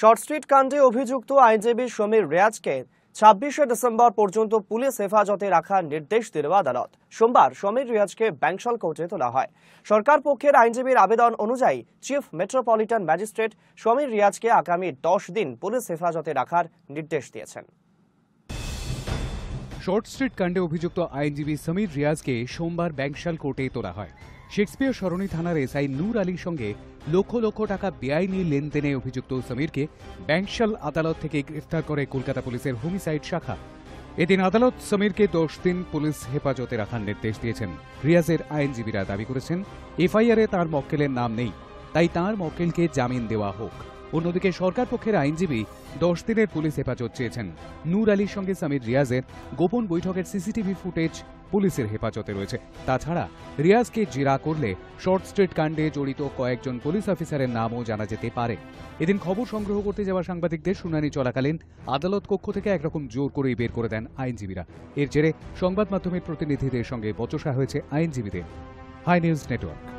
Short street কাণ্ডে অভিযুক্ত আইনজীবী সমীর রিয়াজকে 26শে ডিসেম্বর পর্যন্ত পুলিশ হেফাজতে রাখার নির্দেশ দিল আদালত। সোমবার সমীর রিয়াজকে ব্যাংশাল কোর্টে তোলা হয়। সরকার পক্ষের আইনজীবীর আবেদন অনুযায়ী চিফ মেট্রোপলিটন ম্যাজিস্ট্রেট সমীর রিয়াজকে আগামী 10 দিন পুলিশ হেফাজতে রাখার নির্দেশ দিয়েছেন। শর্ট স্ট্রিট কাণ্ডে অভিযুক্ত আইনজীবী সমীর রিয়াজকে সোমবার ব্যাংশাল কোর্টে তোলা হয়। শেক্সপিয়ার সরণি থানার এসআই নূর আলীর সঙ্গে লক্ষ লক্ষ টাকা বেআইনি লেনদেনে অভিযুক্ত সমীরকে ব্যাংশাল আদালত থেকে গ্রেফতার করে কলকাতা পুলিশের হোমিসাইড শাখা। এদিন আদালত সমীরকে 10 দিন পুলিশ হেফাজতে রাখার নির্দেশ দিয়েছেন। রিয়াজের আইনজীবীরা দাবি করেছেন, এফআইআরে তার মক্কেলের নাম নেই, তাই তার মক্কেলকে জামিন দেওয়া হোক। অন্যদিকে সরকার পক্ষের আইনজীবী 10 দিনের পুলিশ হেফাজত চেয়েছেন। নূর আলীর সঙ্গে সমীর রিয়াজের গোপন বৈঠকের সিসিটিভি ফুটেজ পুলিশের হেফাজতে রয়েছে। তাছাড়া রিয়াজকে জেরা করলে শর্ট স্ট্রিট কাণ্ডে জড়িত কয়েকজন পুলিশ অফিসারের নামও জানা যেতে পারে। এদিন খবর সংগ্রহ করতে যাওয়া সাংবাদিকদের শুনানি চলাকালীন আদালত কক্ষ থেকে একরকম জোর করেই বের করে দেন আইনজীবীরা। এর জেরে সংবাদ মাধ্যমের প্রতিনিধিদের সঙ্গে বচসা হয়েছে আইনজীবীদের। Hi News network.